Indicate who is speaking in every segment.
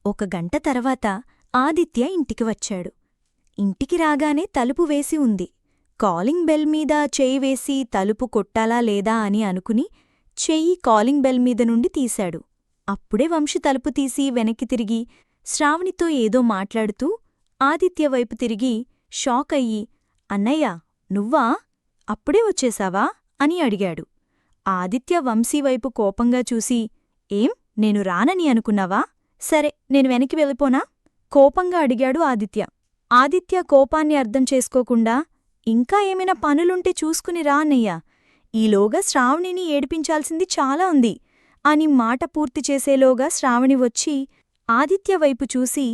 Speaker 1: ఒక గంట తర్వాత ఆదిత్య ఇంటికి వచ్చాడు. ఇంటికి రాగానే తలుపు వేసి ఉంది. కాలింగ్ బెల్ మీద చెయ్యి వేసి తలుపు కొట్టాలా లేదా అని అనుకుని చెయ్యి కాలింగ్ బెల్ మీద నుండి తీశాడు. అప్పుడే వంశీ తలుపు తీసి వెనక్కి తిరిగి శ్రావణితో ఏదో మాట్లాడుతూ ఆదిత్య వైపు తిరిగి షాక్ అయ్యి, అన్నయ్యా, నువ్వా? అప్పుడే వచ్చేశావా అని అడిగాడు. ఆదిత్య వంశీవైపు కోపంగా చూసి, ఏం, నేను రానని అనుకున్నావా? సరే, నేను వెనక్కి వెళ్ళిపోనా? కోపంగా అడిగాడు ఆదిత్య. ఆదిత్య కోపాన్ని అర్థం చేసుకోకుండా, ఇంకా ఏమైనా పనులుంటే చూసుకుని రా అన్నయ్యా, ఈలోగా శ్రావణిని ఏడిపించాల్సింది చాలా ఉంది అని మాట పూర్తి చేసేలోగా శ్రావణి వచ్చి ఆదిత్య వైపు చూసి,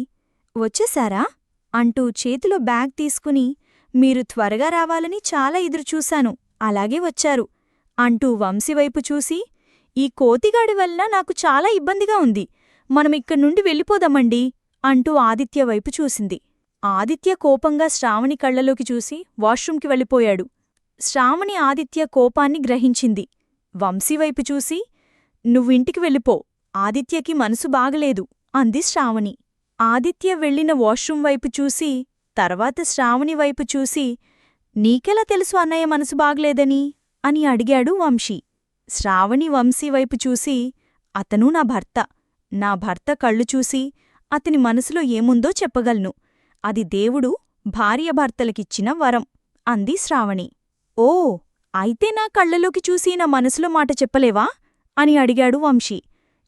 Speaker 1: వచ్చేశారా అంటూ చేతిలో బ్యాగ్ తీసుకుని, మీరు త్వరగా రావాలని చాలా ఎదురుచూశాను, అలాగే వచ్చారు అంటూ వంశీవైపు చూసి, ఈ కోతిగాడి వలన నాకు చాలా ఇబ్బందిగా ఉంది, మనం ఇక్కడ్నుండి వెళ్ళిపోదామండి అంటూ ఆదిత్య వైపు చూసింది. ఆదిత్య కోపంగా శ్రావణి కళ్లలోకి చూసి వాష్రూంకి వెళ్ళిపోయాడు. శ్రావణి ఆదిత్య కోపాన్ని గ్రహించింది. వంశీవైపు చూసి, నువ్వింటికి వెళ్ళిపో, ఆదిత్యకి మనసు బాగలేదు అంది శ్రావణి. ఆదిత్య వెళ్లిన వాష్రూం వైపు చూసి తర్వాత శ్రావణి వైపు చూసి, నీకెలా తెలుసు అన్నయ్య మనసు బాగలేదని అని అడిగాడు వంశీ. శ్రావణి వంశీవైపు చూసి, అతను నా భర్త కళ్ళు చూసి అతని మనసులో ఏముందో చెప్పగలను, అది దేవుడు భార్యాభర్తలకిచ్చిన వరం అంది శ్రావణి. ఓ, అయితే నా కళ్లలోకి చూసి నా మనసులో మాట చెప్పలేవా అని అడిగాడు వంశీ.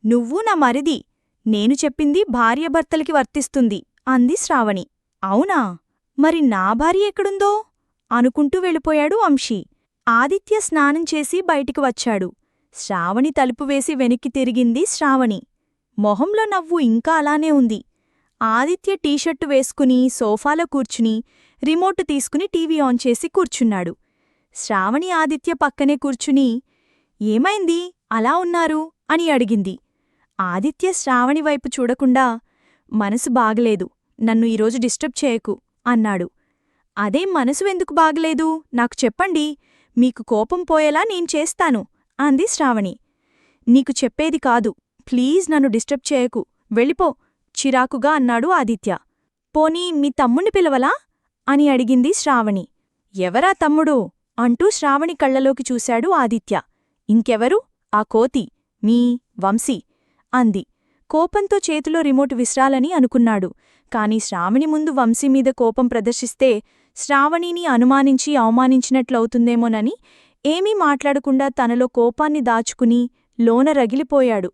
Speaker 1: నువ్వు నా మరిది, నేను చెప్పింది భార్యాభర్తలకి వర్తిస్తుంది అంది శ్రావణి. అవునా, మరి నా భార్య ఎక్కడుందో అనుకుంటూ వెళ్ళిపోయాడు వంశీ. ఆదిత్య స్నానం చేసి బయటికి వచ్చాడు. శ్రావణి తలుపు వేసి వెనక్కి తిరిగింది శ్రావణి. మొహంలో నవ్వు ఇంకా అలానే ఉంది. ఆదిత్య టీషర్టు వేసుకుని సోఫాలో కూర్చుని రిమోట్ తీసుకుని టీవీ ఆన్ చేసి కూర్చున్నాడు. శ్రావణి ఆదిత్య పక్కనే కూర్చుని, ఏమైంది అలా ఉన్నారు అని అడిగింది. ఆదిత్య శ్రావణి వైపు చూడకుండా, మనసు బాగలేదు, నన్ను ఈరోజు డిస్టర్బ్ చేయకు అన్నాడు. అదేం మనసు ఎందుకు బాగలేదు, నాకు చెప్పండి, మీకు కోపం పోయేలా నేను చేస్తాను అంది శ్రావణి. నీకు చెప్పేది కాదు, ప్లీజ్ నన్ను డిస్టర్బ్ చేయకు, వెళ్ళిపో చిరాకుగా అన్నాడు ఆదిత్య. పోనీ మీ తమ్ముణ్ణి పిలవలా అని అడిగింది శ్రావణి. ఎవరా తమ్ముడు అంటూ శ్రావణి కళ్లలోకి చూశాడు ఆదిత్య. ఇంకెవరు, ఆ కోతి, మీ వంశీ అంది. కోపంతో చేతిలో రిమోట్ విసిరాలని అనుకున్నాడు. కాని శ్రావణి ముందు వంశీమీద కోపం ప్రదర్శిస్తే శ్రావణిని అనుమానించి అవమానించినట్లవుతుందేమోనని ఏమీ మాట్లాడకుండా తనలో కోపాన్ని దాచుకుని లోన రగిలిపోయాడు.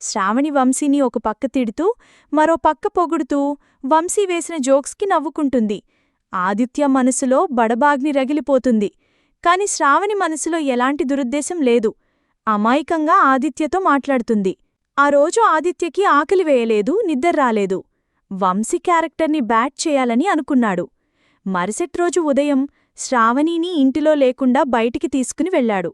Speaker 1: శ్రావణి వంశీని ఒక పక్క తిడుతూ మరో పక్క పొగుడుతూ వంశీ వేసిన జోక్స్కి నవ్వుకుంటుంది. ఆదిత్య మనసులో బడబాగ్ని రగిలిపోతుంది. కాని శ్రావణి మనసులో ఎలాంటి దురుద్దేశం లేదు. అమాయకంగా ఆదిత్యతో మాట్లాడుతుంది. ఆ రోజు ఆదిత్యకి ఆకలి వేయలేదు, నిద్రరాలేదు. వంశీ క్యారెక్టర్ని బ్యాట్ చేయాలని అనుకున్నాడు. మరుసట్రోజు ఉదయం శ్రావణిని ఇంటిలో లేకుండా బయటికి తీసుకుని వెళ్లాడు.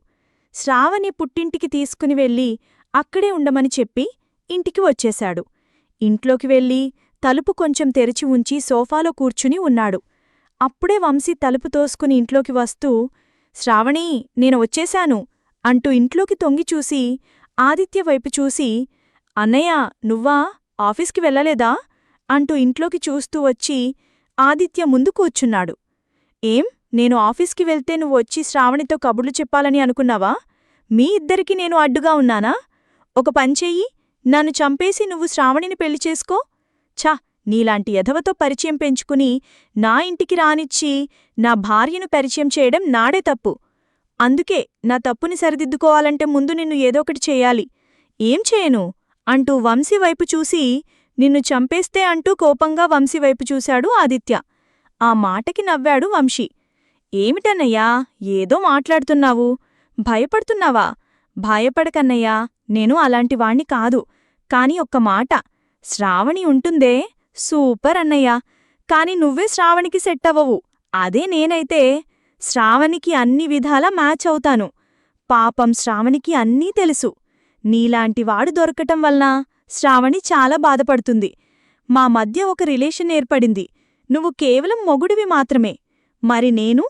Speaker 1: శ్రావణి పుట్టింటికి తీసుకుని వెళ్ళి అక్కడే ఉండమని చెప్పి ఇంటికి వచ్చేశాడు. ఇంట్లోకి వెళ్ళి తలుపు కొంచెం తెరిచి ఉంచి సోఫాలో కూర్చుని ఉన్నాడు. అప్పుడే వంశీ తలుపు తోసుకుని ఇంట్లోకి వస్తూ, శ్రావణీ, నేను వచ్చేశాను అంటూ ఇంట్లోకి తొంగిచూసి ఆదిత్య వైపు చూసి, అన్నయ్య, నువ్వా, ఆఫీస్కి వెళ్ళలేదా అంటూ ఇంట్లోకి చూస్తూ వచ్చి ఆదిత్య ముందు కూర్చున్నాడు. ఏం, నేను ఆఫీస్కి వెళ్తే నువ్వొచ్చి శ్రావణితో కబుర్లు చెప్పాలని అనుకున్నావా? మీ ఇద్దరికి నేను అడ్డుగా ఉన్నానా? ఒక పంచెయ్యి, నన్ను చంపేసి నువ్వు శ్రావణిని పెళ్లి చేసుకో. ఛ, నీలాంటి ఎధవతో పరిచయం పెంచుకుని నా ఇంటికి రానిచ్చి నా భార్యను పరిచయం చేయడం నాడే తప్పు. అందుకే నా తప్పుని సరిదిద్దుకోవాలంటే ముందు నిన్ను ఏదోకటి చెయ్యాలి. ఏం చేయను అంటూ వంశీవైపు చూసి, నిన్ను చంపేస్తే అంటూ కోపంగా వంశీవైపు చూశాడు ఆదిత్య. ఆ మాటకి నవ్వాడు వంశీ. ఏమిటన్నయ్యా, ఏదో మాట్లాడుతున్నావు, భయపడుతున్నావా? భయపడకన్నయ్యా, నేను అలాంటివాణ్ణి కాదు. కాని ఒక్క మాట, శ్రావణి ఉంటుందే, సూపర్ అన్నయ్యా. కాని నువ్వే శ్రావణికి సెట్టవవు. అదే నేనైతే శ్రావణికి అన్ని విధాలా మ్యాచ్ అవుతాను. పాపం శ్రావణికి అన్నీ తెలుసు. నీలాంటివాడు దొరకటం వలన శ్రావణి చాలా బాధపడుతుంది. మా మధ్య ఒక రిలేషన్ ఏర్పడింది. నువ్వు కేవలం మొగుడివి మాత్రమే. మరి నేను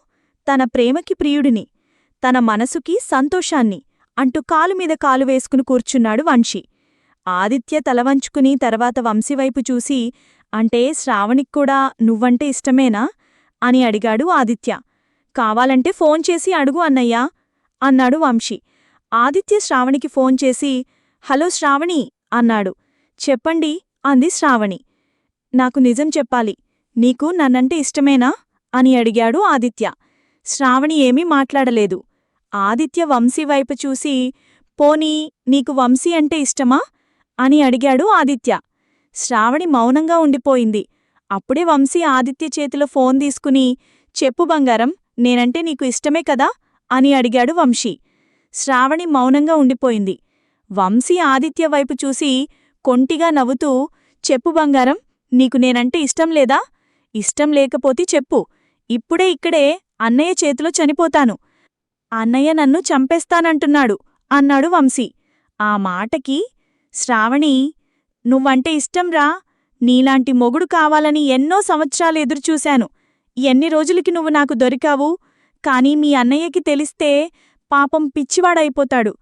Speaker 1: తన ప్రేమకి ప్రియుడిని, తన మనసుకి సంతోషాన్ని అంటూ కాలుమీద కాలు వేసుకుని కూర్చున్నాడు వంశీ. ఆదిత్య తలవంచుకుని తర్వాత వంశీవైపు చూసి, అంటే శ్రావణిక్కూడా నువ్వంటే ఇష్టమేనా అని అడిగాడు ఆదిత్య. కావాలంటే ఫోన్ చేసి అడుగు అన్నయ్యా అన్నాడు వంశీ. ఆదిత్య శ్రావణికి ఫోన్ చేసి, హలో శ్రావణి అన్నాడు. చెప్పండి అంది శ్రావణి. నాకు నిజం చెప్పాలి, నీకు నన్నంటే ఇష్టమేనా అని అడిగాడు ఆదిత్య. శ్రావణి ఏమీ మాట్లాడలేదు. ఆదిత్య వంశీవైపు చూసి, పోనీ నీకు వంశీ అంటే ఇష్టమా అని అడిగాడు ఆదిత్య. శ్రావణి మౌనంగా ఉండిపోయింది. అప్పుడే వంశీ ఆదిత్య చేతిలో ఫోన్ తీసుకుని, చెప్పు బంగారం, నేనంటే నీకు ఇష్టమే కదా అని అడిగాడు వంశీ. శ్రావణి మౌనంగా ఉండిపోయింది. వంశీ ఆదిత్య వైపు చూసి కొంటిగా నవ్వుతూ, చెప్పు బంగారం, నీకు నేనంటే ఇష్టం లేదా? ఇష్టం లేకపోతే చెప్పు, ఇప్పుడే ఇక్కడే అన్నయ్య చేతిలో చనిపోతాను. అన్నయ్య నన్ను చంపేస్తానంటున్నాడు అన్నాడు వంశీ. ఆ మాటకి శ్రావణి, నువ్వంటే ఇష్టంరా, నీలాంటి మొగుడు కావాలని ఎన్నో సంవత్సరాలు ఎదురుచూశాను. ఎన్ని రోజులకి నువ్వు నాకు దొరికావు, కాని మీ అన్నయ్యకి తెలిస్తే పాపం పిచ్చివాడైపోతాడు.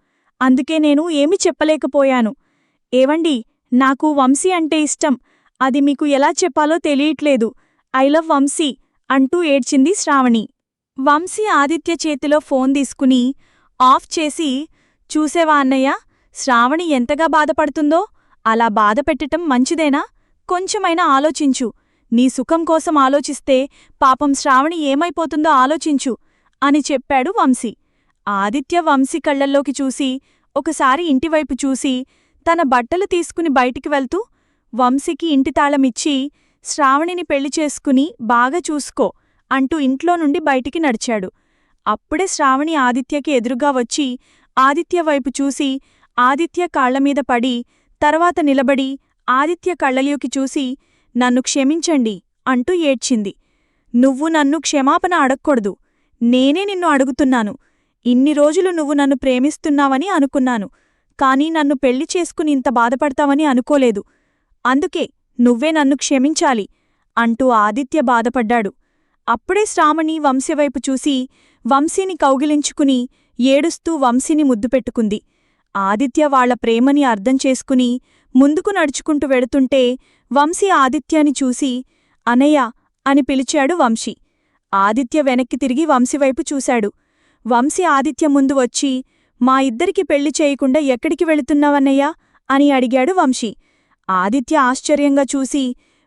Speaker 1: అందుకే నేను ఏమీ చెప్పలేకపోయాను. ఏవండి, నాకు వంశీ అంటే ఇష్టం, అది మీకు ఎలా చెప్పాలో తెలియట్లేదు. ఐ లవ్ వంశీ అంటూ ఏడ్చింది శ్రావణి. వంశీ ఆదిత్య చేతిలో ఫోన్ తీసుకుని ఆఫ్ చేసి, చూసేవా అన్నయ్య, శ్రావణి ఎంతగా బాధపడుతుందో? అలా బాధపెట్టటం మంచిదేనా? కొంచెమైనా ఆలోచించు. నీ సుఖం కోసం ఆలోచిస్తే పాపం శ్రావణి ఏమైపోతుందో ఆలోచించు అని చెప్పాడు వంశీ. ఆదిత్య వంశీ కళ్లల్లోకి చూసి ఒకసారి ఇంటివైపు చూసి తన బట్టలు తీసుకుని బయటికి వెళ్తూ, వంశీకి ఇంటి తాళమిచ్చి, శ్రావణిని పెళ్లి చేసుకుని బాగా చూసుకో అంటూ ఇంట్లో నుండి బయటికి నడిచాడు. అప్పుడే శ్రావణి ఆదిత్యకి ఎదురుగా వచ్చి ఆదిత్య వైపు చూసి ఆదిత్య కాళ్లమీద పడి, తర్వాత నిలబడి ఆదిత్య కళ్ళలోకి చూసి, నన్ను క్షమించండి అంటూ ఏడ్చింది. నువ్వు నన్ను క్షమాపణ అడక్కూడదు, నేనే నిన్ను అడుగుతున్నాను. ఇన్ని రోజులు నువ్వు నన్ను ప్రేమిస్తున్నావని అనుకున్నాను, కాని నన్ను పెళ్లి చేసుకుని ఇంత బాధపడతావని అనుకోలేదు. అందుకే నువ్వే నన్ను క్షమించాలి అంటూ ఆదిత్య బాధపడ్డాడు. అప్పుడే శ్రావణి వంశీవైపు చూసి వంశీని కౌగిలించుకుని ఏడుస్తూ వంశీని ముద్దుపెట్టుకుంది. ఆదిత్య వాళ్ల ప్రేమని అర్థం చేసుకుని ముందుకు నడుచుకుంటూ వెడుతుంటే వంశీ ఆదిత్యాని చూసి, అనయ్య అని పిలిచాడు వంశీ. ఆదిత్య వెనక్కి తిరిగి వంశీవైపు చూశాడు. వంశీ ఆదిత్య ముందు వచ్చి, మా ఇద్దరికి పెళ్లి చేయకుండా ఎక్కడికి వెళుతున్నావన్నయ్యా అని అడిగాడు వంశీ. ఆదిత్య ఆశ్చర్యంగా చూసి,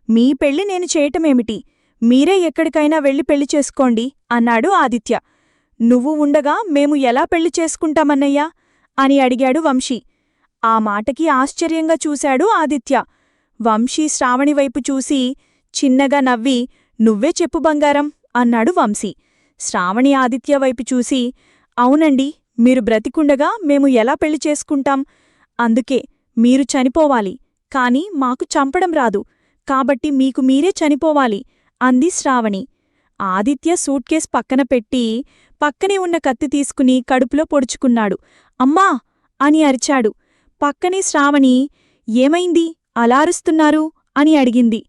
Speaker 1: మీ పెళ్లి నేను చేయటమేమిటి? మీరే ఎక్కడికైనా వెళ్ళి పెళ్లి చేసుకోండి అన్నాడు ఆదిత్య. నువ్వు ఉండగా మేము ఎలా పెళ్లి చేసుకుంటామన్నయ్యా అని అడిగాడు వంశీ. ఆ మాటకి ఆశ్చర్యంగా చూశాడు ఆదిత్య. వంశీ శ్రావణివైపు చూసి చిన్నగా నవ్వి, నువ్వే చెప్పు బంగారం అన్నాడు వంశీ. శ్రావణి ఆదిత్య వైపు చూసి, అవునండి, మీరు బ్రతికుండగా మేము ఎలా పెళ్లి చేసుకుంటాం? అందుకే మీరు చనిపోవాలి, కాని మాకు చంపడం రాదు, కాబట్టి మీకు మీరే చనిపోవాలి అంది శ్రావణి. ఆదిత్య సూట్కేస్ పక్కన పెట్టి పక్కనే ఉన్న కత్తి తీసుకుని కడుపులో పొడుచుకున్నాడు. అమ్మా అని అరిచాడు. పక్కనే శ్రావణి, ఏమైంది అలా అరుస్తున్నారు అని అడిగింది.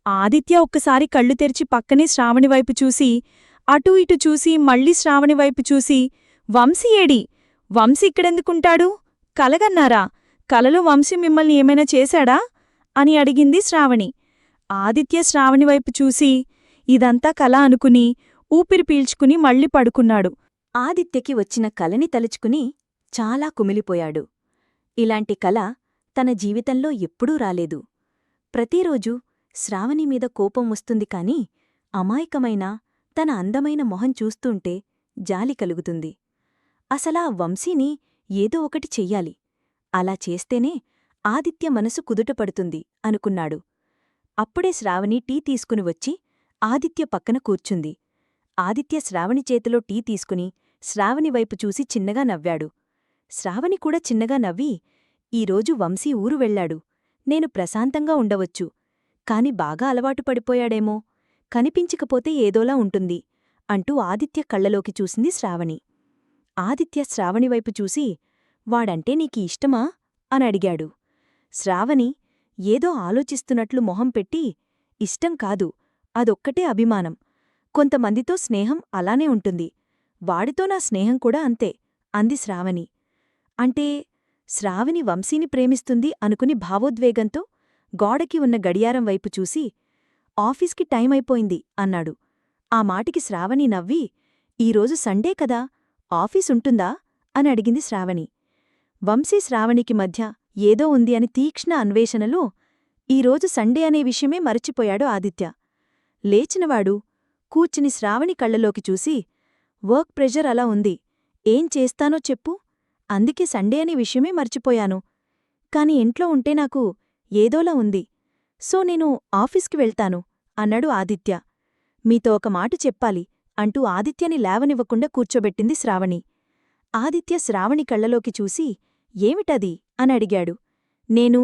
Speaker 1: ఆదిత్య ఒక్కసారి కళ్ళు తెరిచి పక్కనే శ్రావణివైపు చూసి అటూ ఇటు చూసి మళ్ళీ శ్రావణివైపు చూసి, వంశీ ఏడి? వంశీ ఇక్కడెందుకుంటాడు? కలగన్నారా? కలలో వంశీ మిమ్మల్ని ఏమైనా చేశాడా అని అడిగింది శ్రావణి. ఆదిత్య శ్రావణివైపు చూసి ఇదంతా కల అనుకుని ఊపిరి పీల్చుకుని మళ్ళీ పడుకున్నాడు. ఆదిత్యకి వచ్చిన కలని తలుచుకుని చాలా కుమిలిపోయాడు. ఇలాంటి కల తన జీవితంలో ఎప్పుడూ రాలేదు. ప్రతిరోజూ శ్రావణిమీద కోపం వస్తుంది కాని అమాయకమైన తన అందమైన మొహం చూస్తుంటే జాలి కలుగుతుంది. అసలా వంశీని ఏదో ఒకటి చెయ్యాలి, అలా చేస్తేనే ఆదిత్య మనసు కుదుటపడుతుంది అనుకున్నాడు. అప్పుడే శ్రావణి టీ తీసుకుని వచ్చి ఆదిత్య పక్కన కూర్చుంది. ఆదిత్య శ్రావణి చేతిలో టీ తీసుకుని శ్రావణివైపు చూసి చిన్నగా నవ్వాడు. శ్రావణి కూడా చిన్నగా నవ్వి, ఈరోజు వంశీ ఊరు వెళ్లాడు, నేను ప్రశాంతంగా ఉండవచ్చు, కాని బాగా అలవాటు పడిపోయాడేమో, కనిపించకపోతే ఏదోలా ఉంటుంది అంటూ ఆదిత్య కళ్లలోకి చూసింది శ్రావణి. ఆదిత్య శ్రావణివైపు చూసి, వాడంటే నీకి ఇష్టమా అని అడిగాడు. శ్రావణి ఏదో ఆలోచిస్తున్నట్లు మొహం పెట్టి, ఇష్టం కాదు, అదొక్కటే అభిమానం. కొంతమందితో స్నేహం అలానే ఉంటుంది, వాడితో నా స్నేహం కూడా అంతే అంది శ్రావణి. అంటే శ్రావణి వంశీని ప్రేమిస్తుంది అనుకుని భావోద్వేగంతో గోడకి ఉన్న గడియారం వైపు చూసి, ఆఫీస్కి టైమైపోయింది అన్నాడు. ఆ మాటికి శ్రావణి నవ్వి, ఈరోజు సండే కదా, ఆఫీసుంటుందా అని అడిగింది శ్రావణి. వంశీ శ్రావణికి మధ్య ఏదో ఉంది అని తీక్ష్ణ అన్వేషణలో ఈరోజు సండే అనే విషయమే మరచిపోయాడు ఆదిత్య. లేచినవాడు కూర్చుని శ్రావణి కళ్ళలోకి చూసి, వర్క్ ప్రెషర్ అలా ఉంది, ఏం చేస్తానో చెప్పు, అందుకే సండే అనే విషయమే మర్చిపోయాను. కాని ఇంట్లో ఉంటే నాకు ఏదోలా ఉంది, సో నేను ఆఫీస్కి వెళ్తాను అన్నాడు ఆదిత్య. మీతో ఒక మాట చెప్పాలి అంటూ ఆదిత్యని లేవనివ్వకుండా కూర్చోబెట్టింది శ్రావణి. ఆదిత్య శ్రావణి కళ్ళలోకి చూసి, ఏమిటది అని అడిగాడు. నేను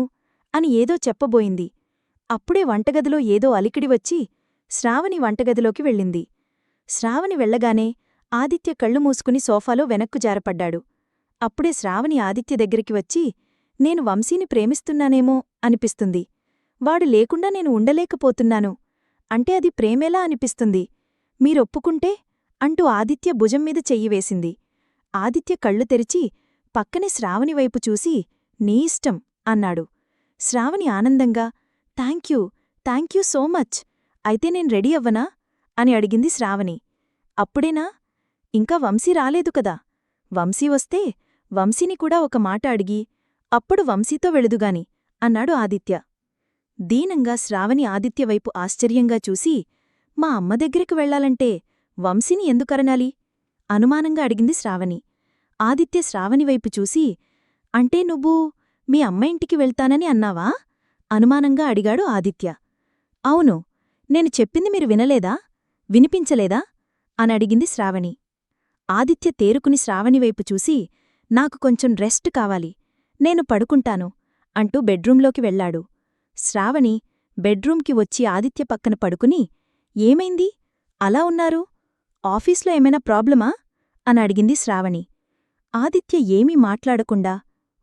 Speaker 1: అని ఏదో చెప్పబోయింది. అప్పుడే వంటగదిలో ఏదో అలికిడి వచ్చి శ్రావణి వంటగదిలోకి వెళ్ళింది. శ్రావణి వెళ్లగానే ఆదిత్య కళ్ళు మూసుకుని సోఫాలో వెనక్కు జారపడ్డాడు. అప్పుడే శ్రావణి ఆదిత్య దగ్గరికి వచ్చి, నేను వంశీని ప్రేమిస్తున్నానేమో అనిపిస్తుంది. వాడు లేకుండా నేను ఉండలేకపోతున్నాను. అంటే అది ప్రేమేలా అనిపిస్తుంది. మీరొప్పుకుంటే అంటూ ఆదిత్య భుజం మీద చెయ్యివేసింది. ఆదిత్య కళ్ళు తెరిచి పక్కనే శ్రావణి వైపు చూసి, నీ ఇష్టం అన్నాడు. శ్రావణి ఆనందంగా, థ్యాంక్యూ సో మచ్. అయితే నేను రెడీ అవ్వనా అని అడిగింది శ్రావణి. అప్పుడేనా? ఇంకా వంశీ రాలేదు కదా. వంశీ వస్తే వంశీని కూడా ఒక మాట అడిగి అప్పుడు వంశీతో వెళుదుగాని అన్నాడు ఆదిత్య. దీనంగా శ్రావణి ఆదిత్యవైపు ఆశ్చర్యంగా చూసి, మా అమ్మ దగ్గరికి వెళ్లాలంటే వంశీని ఎందుకరనాలి అనుమానంగా అడిగింది శ్రావణి. ఆదిత్య శ్రావణివైపు చూసి, అంటే నువ్వు మీ అమ్మ ఇంటికి వెళ్తానని అన్నావా అనుమానంగా అడిగాడు ఆదిత్య. అవును, నేను చెప్పింది మీరు వినలేదా, వినిపించలేదా అనడిగింది శ్రావణి. ఆదిత్య తేరుకుని శ్రావణివైపు చూసి, నాకు కొంచెం రెస్ట్ కావాలి, నేను పడుకుంటాను అంటూ బెడ్రూంలోకి వెళ్లాడు. శ్రావణి బెడ్రూంకి వచ్చి ఆదిత్య పక్కన పడుకుని, ఏమైంది అలా ఉన్నారు, ఆఫీస్లో ఏమైనా ప్రాబ్లమా అని అడిగింది శ్రావణి. ఆదిత్య ఏమీ మాట్లాడకుండా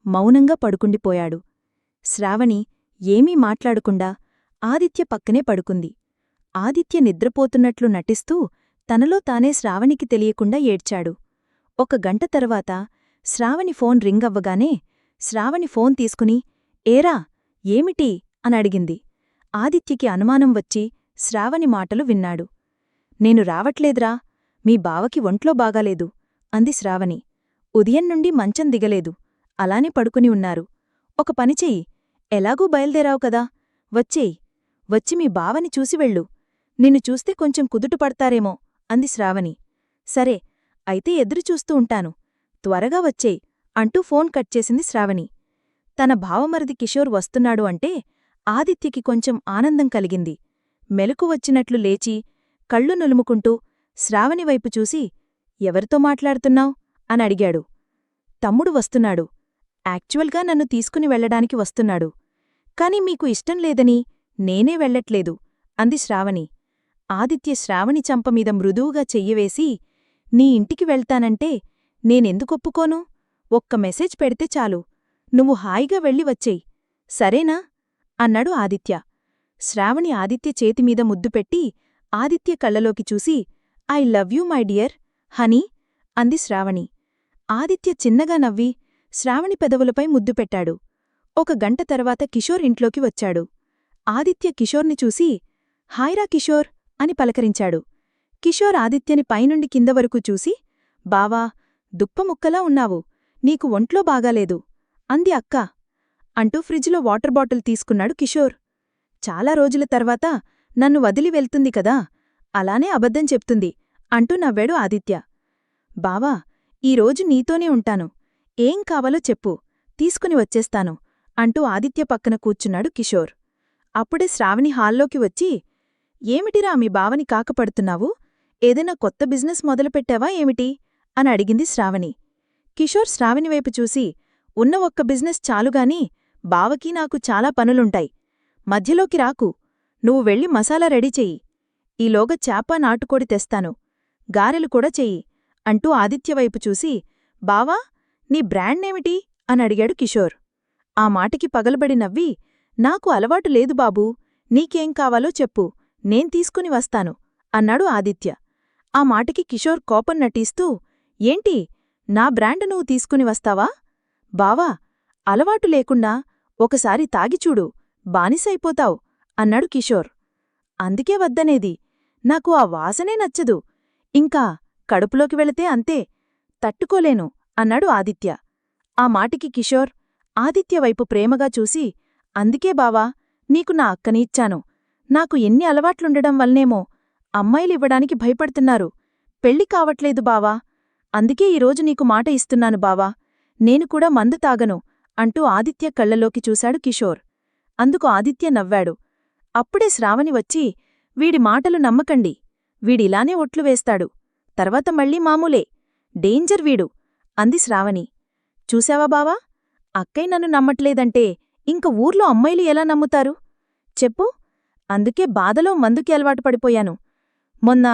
Speaker 1: మౌనంగా పడుకుండిపోయాడు. శ్రావణి ఏమీ మాట్లాడకుండా ఆదిత్య పక్కనే పడుకుంది. ఆదిత్య నిద్రపోతున్నట్లు నటిస్తూ తనలో తానే శ్రావణికి తెలియకుండా ఏడ్చాడు. ఒక గంట తరువాత శ్రావణి ఫోన్ రింగ్ అవ్వగానే శ్రావణి ఫోన్ తీసుకుని, ఏరా ఏమిటి అని అడిగింది. ఆదిత్యకి అనుమానం వచ్చి శ్రావణి మాటలు విన్నాడు. నేను రావట్లేదురా, మీ బావకి ఒంట్లో బాగాలేదు అంది శ్రావణి. ఉదయం నుండి మంచం దిగలేదు, అలానే పడుకుని ఉన్నారు. ఒక పనిచెయ్యి, ఎలాగూ బయల్దేరావు కదా, వచ్చి మీ బావని చూసి వెళ్ళు, నిన్ను చూస్తే కొంచెం కుదుట పడతారేమో అంది శ్రావణి. సరే అయితే ఎదురుచూస్తూ ఉంటాను, త్వరగా వచ్చేయ్ అంటూ ఫోన్ కట్ చేసింది శ్రావణి. తన భావమరిది కిషోర్ వస్తున్నాడు అంటే ఆదిత్యకి కొంచెం ఆనందం కలిగింది. మెలకు వచ్చినట్లు లేచి కళ్ళు నులుముకుంటూ శ్రావణివైపు చూసి, ఎవరితో మాట్లాడుతున్నావ్ అని అడిగాడు. తమ్ముడు వస్తున్నాడు, యాక్చువల్గా నన్ను తీసుకుని వెళ్లడానికి వస్తున్నాడు, కాని మీకు ఇష్టం లేదని నేనే వెళ్లట్లేదు అంది శ్రావణి. ఆదిత్య శ్రావణి చంపమీద మృదువుగా చెయ్యవేసి, నీ ఇంటికి వెళ్తానంటే నేనెందుకొప్పుకోను, ఒక్క మెసేజ్ పెడితే చాలు, నువ్వు హాయిగా వెళ్ళి వచ్చేయ్, సరేనా అన్నాడు ఆదిత్య. శ్రావణి ఆదిత్య చేతిమీద ముద్దు పెట్టి ఆదిత్య కళ్ళలోకి చూసి, I love you my dear honey అంది శ్రావణి. ఆదిత్య చిన్నగా నవ్వి శ్రావణి పెదవులపై ముద్దు పెట్టాడు. ఒక గంట తర్వాత కిషోర్ ఇంట్లోకి వచ్చాడు. ఆదిత్య కిషోర్ని చూసి, హాయ్రా కిషోర్ అని పలకరించాడు. కిషోర్ ఆదిత్యని పైనుండి కింద వరకు చూసి, బావా దుప్పముక్కలా ఉన్నావు, నీకు ఒంట్లో బాగాలేదు అంది అక్క అంటూ ఫ్రిడ్జ్లో వాటర్ బాటిల్ తీసుకున్నాడు కిషోర్. చాలా రోజుల తర్వాత నన్ను వదిలి వెళ్తుంది కదా, అలానే అబద్ధం చెప్తుంది అంటూ నవ్వాడు ఆదిత్య. బావా ఈరోజు నీతోనే ఉంటాను, ఏం కావాలో చెప్పు, తీసుకుని వచ్చేస్తాను అంటూ ఆదిత్య పక్కన కూర్చున్నాడు కిషోర్. అప్పుడే శ్రావణి హాల్లోకి వచ్చి, ఏమిటిరా మీ బావని కాకపడుతున్నావు, ఏదైనా కొత్త బిజినెస్ మొదలుపెట్టావా ఏమిటి అని అడిగింది శ్రావణి. కిషోర్ శ్రావణివైపు చూసి, ఉన్న ఒక్క బిజినెస్ చాలుగాని బావకీ నాకు చాలా పనులుంటాయి, మధ్యలోకి రాకు, నువ్వు వెళ్ళి మసాలా రెడీ చెయ్యి, ఈలోగా చేప నాటుకోడి తెస్తాను, గారెలు కూడా చెయ్యి అంటూ ఆదిత్యవైపు చూసి, బావా నీ బ్రాండ్నేమిటి అని అడిగాడు కిషోర్. ఆ మాటికి పగలబడి నవ్వి, నాకు అలవాటు లేదు బాబూ, నీకేం కావాలో చెప్పు, నేను తీసుకుని వస్తాను అన్నాడు ఆదిత్య. ఆ మాటికి కిషోర్ కోపం నటిస్తూ, ఏంటి నా బ్రాండ్ నువ్వు తీసుకుని వస్తావా, బావా
Speaker 2: అలవాటు లేకుండా ఒకసారి తాగిచూడు, బానిసైపోతావ్ అన్నాడు కిషోర్. అందుకే వద్దనేది. నాకు ఆ వాసనే నచ్చదు. ఇంకా కడుపులోకి వెళితే అంతే, తట్టుకోలేను అన్నాడు ఆదిత్య. ఆ మాటికి కిషోర్ ఆదిత్య వైపు ప్రేమగా చూసి, అందుకే బావా నీకు నా అక్కని ఇచ్చాను. నాకు ఎన్ని అలవాట్లుండడం వల్నేమో అమ్మాయిలివ్వడానికి భయపడుతున్నారు. పెళ్లి కావట్లేదు బావా. అందుకే ఈరోజు నీకు మాట ఇస్తున్నాను బావా. నేను కూడా మందు తాగను అంటూ ఆదిత్య కళ్లలోకి చూశాడు కిషోర్. అందుకు ఆదిత్య నవ్వాడు. అప్పుడే శ్రావణి వచ్చి, వీడి మాటలు నమ్మకండి. వీడిలానే ఒట్లు వేస్తాడు. తర్వాత మళ్ళీ మామూలే. డేంజర్ వీడు అంది శ్రావణి. చూశావా బావా, అక్కయ్య నన్ను నమ్మట్లేదంటే ఇంక ఊర్లో అమ్మాయిలు ఎలా నమ్ముతారు చెప్పు. అందుకే బాధలో మందుకి అలవాటు పడిపోయాను. మొన్న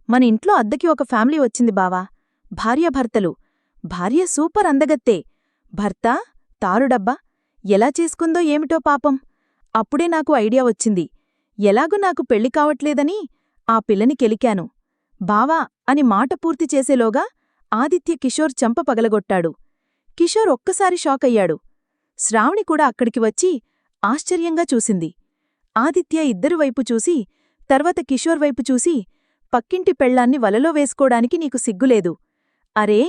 Speaker 2: మన ఇంట్లో అద్దెకి ఒక ఫ్యామిలీ వచ్చింది బావా. భార్యాభర్తలు. భార్య సూపర్ అందగత్తే. భర్త తారుడబ్బా. ఎలా చేసుకుందో ఏమిటో పాపం. అప్పుడే నాకు ఐడియా వచ్చింది. ఎలాగూ నాకు పెళ్లి కావట్లేదని ఆ పిల్లని కెలికాను. బావా అని మాట పూర్తి చేసేలోగా ఆదిత్య కిషోర్ చెంప పగలగొట్టాడు. కిషోర్ ఒక్కసారి షాకయ్యాడు. శ్రావణి కూడా అక్కడికి వచ్చి ఆశ్చర్యంగా చూసింది. ఆదిత్య ఇద్దరు వైపు చూసి, తర్వాత కిషోర్ వైపు చూసి, పక్కింటి పెళ్ళాన్ని వలలో వేసుకోడానికి నీకు సిగ్గులేదు. అరే,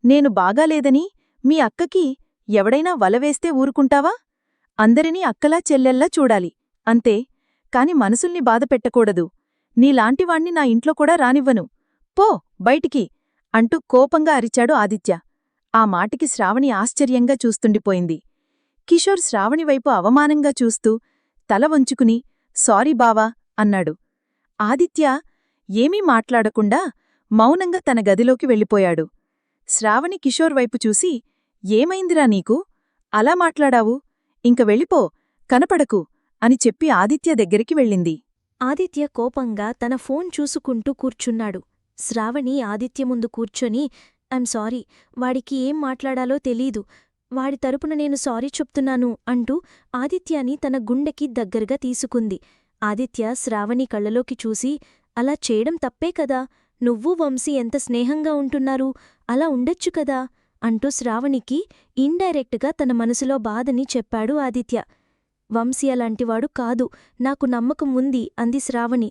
Speaker 2: నేను బాగాలేదని మీ అక్కకి ఎవడైనా వలవేస్తే ఊరుకుంటావా? అందరినీ అక్కలా చెల్లెల్లా చూడాలి అంతే, కాని మనసుల్ని బాధపెట్టకూడదు. నీలాంటివాణ్ణి నా ఇంట్లో కూడా రానివ్వను. పో బయటికి అంటూ కోపంగా అరిచాడు ఆదిత్య. ఆ మాటికి శ్రావణి ఆశ్చర్యంగా చూస్తుండిపోయింది. కిషోర్ శ్రావణివైపు అవమానంగా చూస్తూ తల వంచుకుని సారీ బావా అన్నాడు. ఆదిత్య ఏమీ మాట్లాడకుండా మౌనంగా తన గదిలోకి వెళ్ళిపోయాడు. శ్రావణి కిషోర్ వైపు చూసి, ఏమైందిరా నీకు? అలా మాట్లాడావు? ఇంక వెళ్ళిపో, కనపడకు అని చెప్పి ఆదిత్య దగ్గరికి వెళ్ళింది.
Speaker 1: ఆదిత్య కోపంగా తన ఫోన్ చూసుకుంటూ కూర్చున్నాడు. శ్రావణి ఆదిత్య ముందు కూర్చొని, ఐమ్ సారీ, వాడికి ఏం మాట్లాడాలో తెలీదు. వాడి తరపున నేను సారీ చెప్తున్నాను అంటూ ఆదిత్యాని తన గుండెకి దగ్గరగా తీసుకుంది. ఆదిత్య శ్రావణి కళ్ళలోకి చూసి, అలా చేయడం తప్పే కదా. నువ్వూ వంశీ ఎంత స్నేహంగా ఉంటున్నారు, అలా ఉండొచ్చు కదా అంటూ శ్రావణికి ఇండైరెక్ట్గా తన మనసులో బాధని చెప్పాడు ఆదిత్య. వంశీ అలాంటివాడు కాదు, నాకు నమ్మకం ఉంది అంది శ్రావణి.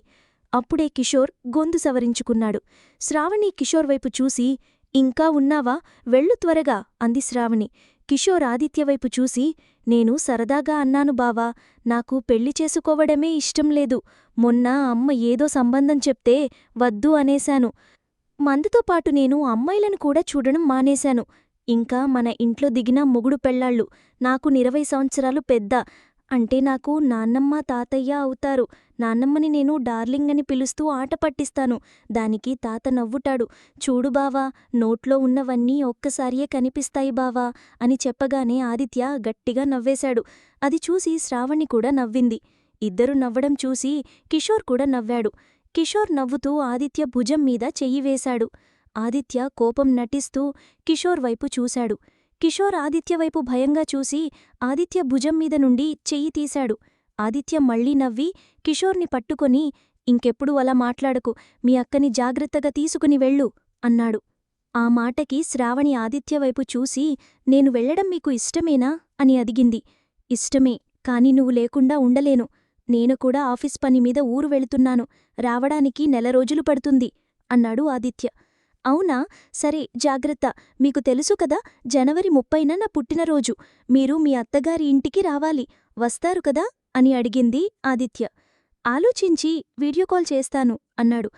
Speaker 1: అప్పుడే కిషోర్ గొంతు సవరించుకున్నాడు. శ్రావణి కిషోర్ వైపు చూసి, ఇంకా ఉన్నావా, వెళ్ళు త్వరగా అంది శ్రావణి. కిషోర్ ఆదిత్యవైపు చూసి, నేను సరదాగా అన్నాను బావా, నాకు పెళ్లి చేసుకోవడమే ఇష్టంలేదు. మొన్న అమ్మ ఏదో సంబంధం చెప్తే వద్దు అనేశాను. మందుతో పాటు నేను అమ్మాయిలను కూడా చూడడం మానేశాను. ఇంకా మన ఇంట్లో దిగిన మొగుడు పెళ్ళాళ్ళు. నాకు 20 సంవత్సరాలు పెద్ద. అంటే నాకు నాన్నమ్మ తాతయ్య అవుతారు. నాన్నమ్మని నేను డార్లింగ్ అని పిలుస్తూ ఆట పట్టిస్తాను. దానికి తాత నవ్వుటాడు. చూడు బావా, నోట్లో ఉన్నవన్నీ ఒక్కసారియే కనిపిస్తాయి బావా అని చెప్పగానే ఆదిత్య గట్టిగా నవ్వేశాడు. అది చూసి శ్రావణి కూడా నవ్వింది. ఇద్దరు నవ్వడం చూసి కిషోర్ కూడా నవ్వాడు. కిషోర్ నవ్వుతూ ఆదిత్య భుజం మీద చెయ్యి వేశాడు. ఆదిత్య కోపం నటిస్తూ కిషోర్ వైపు చూశాడు. కిషోర్ ఆదిత్యవైపు భయంగా చూసి ఆదిత్య భుజం మీద నుండి చెయ్యి తీశాడు. ఆదిత్య మళ్లీ నవ్వి కిషోర్ని పట్టుకొని, ఇంకెప్పుడు అలా మాట్లాడకు, మీ అక్కని జాగ్రత్తగా తీసుకుని వెళ్ళు అన్నాడు. ఆ మాటకి శ్రావణి ఆదిత్యవైపు చూసి, నేను వెళ్లడం మీకు ఇష్టమేనా అని అడిగింది. ఇష్టమే, కాని నువ్వు లేకుండా ఉండలేను. నేను కూడా ఆఫీస్ పని మీద ఊరు వెళుతున్నాను. రావడానికి 1 నెల రోజులు పడుతుంది అన్నాడు ఆదిత్య. అవునా, సరే, జాగ్రత్త. మీకు తెలుసు కదా, జనవరి 30న నా పుట్టినరోజు. మీరు మీ అత్తగారి ఇంటికి రావాలి. వస్తారు కదా అని అడిగింది ఆదిత్య. ఆలోచించి వీడియో కాల్ చేస్తాను అన్నాడు.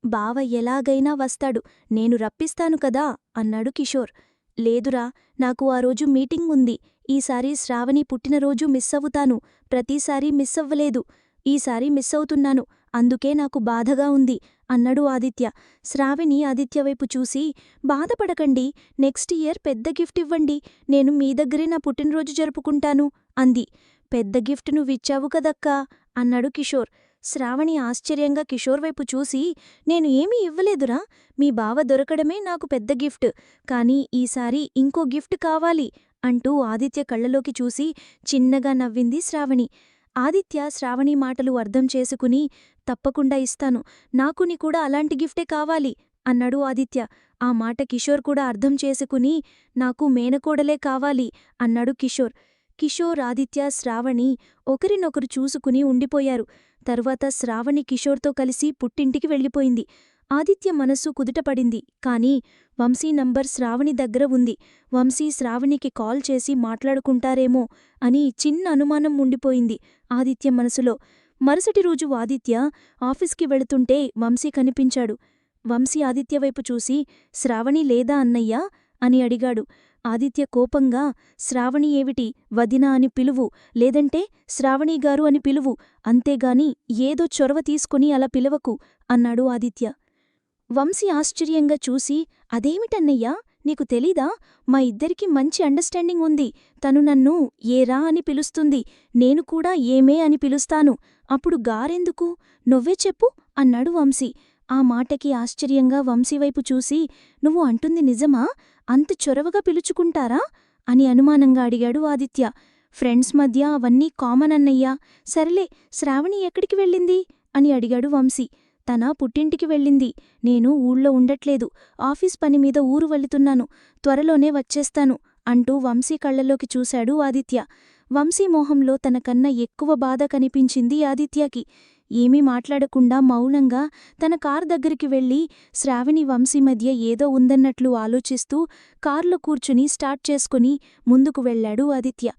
Speaker 1: బావ ఎలాగైనా వస్తాడు, నేను రప్పిస్తాను కదా అన్నాడు కిషోర్. లేదురా, నాకు ఆ రోజు మీటింగ్ ఉంది. ఈసారి శ్రావణి పుట్టినరోజు మిస్సవుతాను. ప్రతిసారీ మిస్సవ్వలేదు. ఈసారి మిస్సవుతున్నాను. అందుకే నాకు బాధగా ఉంది అన్నాడు ఆదిత్య. శ్రావణి ఆదిత్యవైపు చూసి, బాధపడకండి, నెక్స్ట్ ఇయర్ పెద్ద గిఫ్ట్ ఇవ్వండి. నేను మీ దగ్గరే నా పుట్టినరోజు జరుపుకుంటాను అంది. పెద్ద గిఫ్ట్ నువ్విచ్చావు కదక్కా అన్నాడు కిషోర్. శ్రావణి ఆశ్చర్యంగా కిషోర్ వైపు చూసి, నేను ఏమీ ఇవ్వలేదురా. మీ బావ దొరకడమే నాకు పెద్ద గిఫ్ట్. కానీ ఈసారి ఇంకో గిఫ్ట్ కావాలి అంటూ ఆదిత్య కళ్ళలోకి చూసి చిన్నగా నవ్వింది శ్రావణి. ఆదిత్య శ్రావణి మాటలు అర్థం చేసుకుని, తప్పకుండా ఇస్తాను, నాకుని కూడా అలాంటి గిఫ్టే కావాలి అన్నాడు ఆదిత్య. ఆ మాట కిషోర్ కూడా అర్థం చేసుకుని, నాకు మేనకోడలే కావాలి అన్నాడు కిషోర్. కిషోర్, ఆదిత్య, శ్రావణి ఒకరినొకరు చూసుకుని ఉండిపోయారు. తరువాత శ్రావణి కిషోర్తో కలిసి పుట్టింటికి వెళ్ళిపోయింది. ఆదిత్య మనస్సు కుదుటపడింది. కాని వంశీ నంబర్ శ్రావణి దగ్గర ఉంది. వంశీ శ్రావణికి కాల్ చేసి మాట్లాడుకుంటారేమో అని చిన్న అనుమానం ఉండిపోయింది ఆదిత్య మనసులో. మరుసటి రోజు ఆదిత్య ఆఫీస్కి వెళుతుంటే వంశీ కనిపించాడు. వంశీ ఆదిత్య వైపు చూసి, శ్రావణి లేదా అన్నయ్యా అని అడిగాడు. ఆదిత్య కోపంగా, శ్రావణి ఏవిటి, వదినా అని పిలువు, లేదంటే శ్రావణిగారు అని పిలువు, అంతేగాని ఏదో చొరవ తీసుకుని అలా పిలవకు అన్నాడు ఆదిత్య. వంశీ ఆశ్చర్యంగా చూసి, అదేమిటన్నయ్యా, నీకు తెలీదా? మా ఇద్దరికీ మంచి అండర్స్టాండింగ్ ఉంది. తను నన్ను ఏరా అని పిలుస్తుంది, నేను కూడా ఏమే అని పిలుస్తాను. అప్పుడు గారెందుకు? నువ్వే చెప్పు అన్నాడు వంశీ. ఆ మాటకి ఆశ్చర్యంగా వంశీవైపు చూసి, నువ్వు అంటుంది నిజమా? అంత చొరవగా పిలుచుకుంటారా అని అనుమానంగా అడిగాడు ఆదిత్య. ఫ్రెండ్స్ మధ్య అవన్నీ కామన్ అన్నయ్యా. సరేలే, శ్రావణి ఎక్కడికి వెళ్ళింది అని అడిగాడు వంశీ. తన పుట్టింటికి వెళ్ళింది. నేను ఊళ్ళో ఉండట్లేదు, ఆఫీస్ పనిమీద ఊరు వెళుతున్నాను, త్వరలోనే వచ్చేస్తాను అంటూ వంశీ కళ్లలోకి చూశాడు ఆదిత్య. వంశీ మోహంలో తనకన్నా ఎక్కువ బాధ కనిపించింది ఆదిత్యకి. ఏమీ మాట్లాడకుండా మౌనంగా తన కారు దగ్గరికి వెళ్ళి శ్రావణి వంశీ మధ్య ఏదో ఉందన్నట్లు ఆలోచిస్తూ కార్లో కూర్చుని స్టార్ట్ చేసుకుని ముందుకు వెళ్లాడు ఆదిత్య.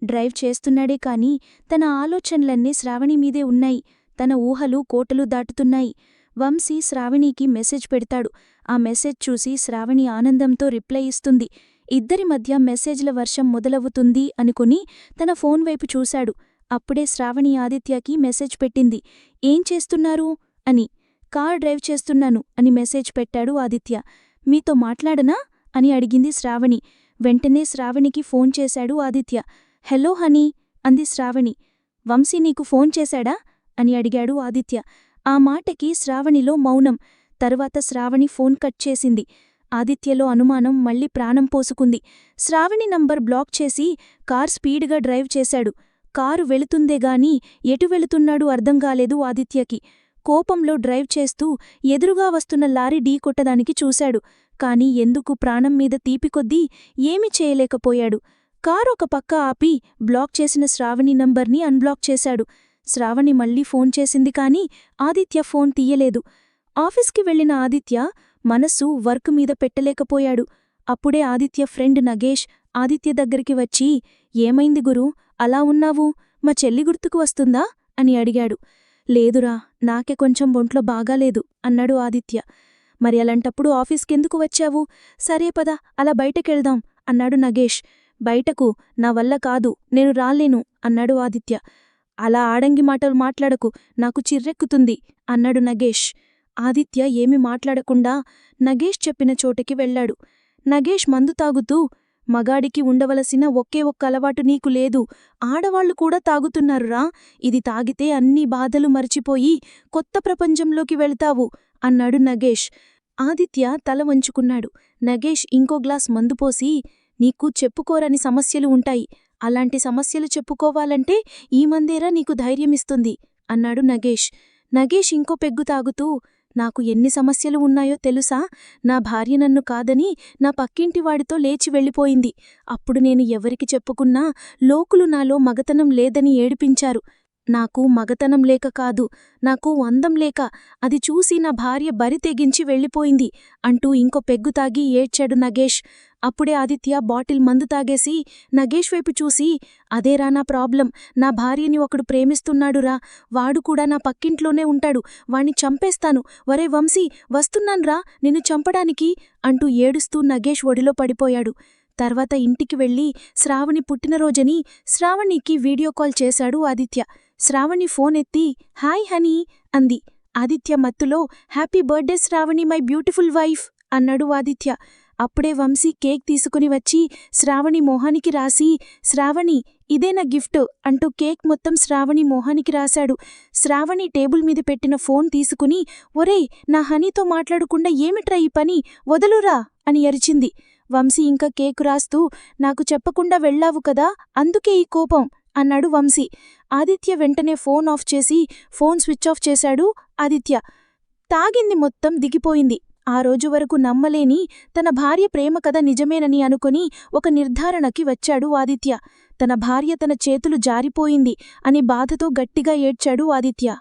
Speaker 1: డ్రైవ్ చేస్తున్నాడే కాని తన ఆలోచనలన్నీ శ్రావణి మీదే ఉన్నాయి. తన ఊహలు కోటలు దాటుతున్నాయి. వంశీ శ్రావణికి మెసేజ్ పెడతాడు. ఆ మెసేజ్ చూసి శ్రావణి ఆనందంతో రిప్లై ఇస్తుంది. ఇద్దరి మధ్య మెసేజ్ల వర్షం మొదలవుతుంది అనుకుని తన ఫోన్ వైపు చూశాడు. అప్పుడే శ్రావణి ఆదిత్యకి మెసేజ్ పెట్టింది. ఏం చేస్తున్నారు అని. కార్ డ్రైవ్ చేస్తున్నాను అని మెసేజ్ పెట్టాడు ఆదిత్య. మీతో మాట్లాడనా అని అడిగింది శ్రావణి. వెంటనే శ్రావణికి ఫోన్ చేశాడు ఆదిత్య. హలో హనీ అంది శ్రావణి. వంశీ నీకు ఫోన్ చేశాడా అని అడిగాడు ఆదిత్య. ఆ మాటకి శ్రావణిలో మౌనం. తరువాత శ్రావణి ఫోన్ కట్ చేసింది. ఆదిత్యలో అనుమానం మళ్లీ ప్రాణం పోసుకుంది. శ్రావణి నంబర్ బ్లాక్ చేసి కార్ స్పీడ్గా డ్రైవ్ చేశాడు. కారు వెళుతుందేగాని ఎటు వెళుతున్నాడు అర్థంకాలేదు ఆదిత్యకి. కోపంలో డ్రైవ్ చేస్తూ ఎదురుగా వస్తున్న లారీ ఢీకొట్టడానికి చూశాడు. కాని ఎందుకు ప్రాణం మీద తీపికొద్దీ ఏమీ చేయలేకపోయాడు. కారు ఒక పక్క ఆపి బ్లాక్ చేసిన శ్రావణి నంబర్ని అన్బ్లాక్ చేశాడు. శ్రావణి మళ్లీ ఫోన్ చేసింది కాని ఆదిత్య ఫోన్ తీయలేదు. ఆఫీస్కి వెళ్లిన ఆదిత్య మనస్సు వర్క్ మీద పెట్టలేకపోయాడు. అప్పుడే ఆదిత్య ఫ్రెండ్ నగేష్ ఆదిత్య దగ్గరికి వచ్చి, ఏమైంది గురూ, అలా ఉన్నావు, మా చెల్లి గుర్తుకు వస్తుందా అని అడిగాడు. లేదురా, నాకే కొంచెం ఒంట్లో బాగాలేదు అన్నాడు ఆదిత్య. మరి అలాంటప్పుడు ఆఫీస్కెందుకు వచ్చావు? సరే పద, అలా బయటకెళ్దాం అన్నాడు నగేష్. బయటకు నా వల్ల కాదు, నేను రాలేను అన్నాడు ఆదిత్య. అలా ఆడంగి మాటలు మాట్లాడకు, నాకు చిర్రెక్కుతుంది అన్నాడు నగేష్. ఆదిత్య ఏమీ మాట్లాడకుండా నగేష్ చెప్పిన చోటకి వెళ్లాడు. నగేష్ మందు తాగుతూ, మగాడికి ఉండవలసిన ఒకే ఒక్క అలవాటు నీకు లేదు, ఆడవాళ్లు కూడా తాగుతున్నారురా, ఇది తాగితే అన్ని బాధలు మర్చిపోయి కొత్త ప్రపంచంలోకి వెళ్తావు అన్నాడు నగేష్. ఆదిత్య తల వంచుకున్నాడు. నగేష్ ఇంకో గ్లాస్ మందుపోసి, నీకు చెప్పుకోరని సమస్యలు ఉంటాయి, అలాంటి సమస్యలు చెప్పుకోవాలంటే ఈ మందేరా నీకు ధైర్యమిస్తుంది అన్నాడు నగేష్. నగేష్ ఇంకో పెగ్గు తాగుతూ, నాకు ఎన్ని సమస్యలు ఉన్నాయో తెలుసా? నా భార్య నన్ను కాదని నా పక్కింటివాడితో లేచి వెళ్ళిపోయింది. అప్పుడు నేను ఎవరికి చెప్పుకున్నా లోకులు నాలో మగతనం లేదని ఏడిపించారు. నాకు మగతనం లేక కాదు, నాకు అందం లేక, అది చూసి నా భార్య బరి తెగించి వెళ్ళిపోయింది అంటూ ఇంకో పెగ్గు తాగి ఏడ్చాడు నగేష్. అప్పుడే ఆదిత్య బాటిల్ మందు తాగేసి నగేష్ వైపు చూసి, అదేరా నా ప్రాబ్లం, నా భార్యని ఒకడు ప్రేమిస్తున్నాడురా, వాడు కూడా నా పక్కింట్లోనే ఉంటాడు, వాణ్ణి చంపేస్తాను, వరే వంశీ వస్తున్నాన్రా నిన్ను చంపడానికి అంటూ ఏడుస్తూ నగేష్ ఒడిలో పడిపోయాడు. తర్వాత ఇంటికి వెళ్ళి శ్రావణి పుట్టినరోజని శ్రావణికి వీడియో కాల్ చేశాడు ఆదిత్య. శ్రావణి ఫోన్ ఎత్తి, హాయ్ హనీ అంది. ఆదిత్య మత్తులో, happy birthday Shravani my beautiful wife అన్నాడు ఆదిత్య. అప్పుడే వంశీ కేక్ తీసుకుని వచ్చి శ్రావణి మొహానికి రాసి, శ్రావణి ఇదే నా గిఫ్ట్ అంటూ కేక్ మొత్తం శ్రావణి మొహానికి రాశాడు. శ్రావణి టేబుల్ మీద పెట్టిన ఫోన్ తీసుకుని, ఒరేయ్ నా హనీతో మాట్లాడకుండా ఏమిట్రా ఈ పని, వదలురా అని అరిచింది. వంశీ ఇంకా కేకు రాస్తూ, నాకు చెప్పకుండా వెళ్ళావు కదా, అందుకే ఈ కోపం అన్నాడు వంశీ. ఆదిత్య వెంటనే ఫోన్ ఆఫ్ చేసి ఫోన్ స్విచ్ ఆఫ్ చేశాడు ఆదిత్య. తాగింది మొత్తం దిగిపోయింది. ఆ రోజు వరకు నమ్మలేని తన భార్య ప్రేమ కథ నిజమేనని అనుకుని ఒక నిర్ధారణకి వచ్చాడు ఆదిత్య.
Speaker 2: తన భార్య తన చేతులు జారిపోయింది అని బాధతో గట్టిగా ఏడ్చాడు ఆదిత్య.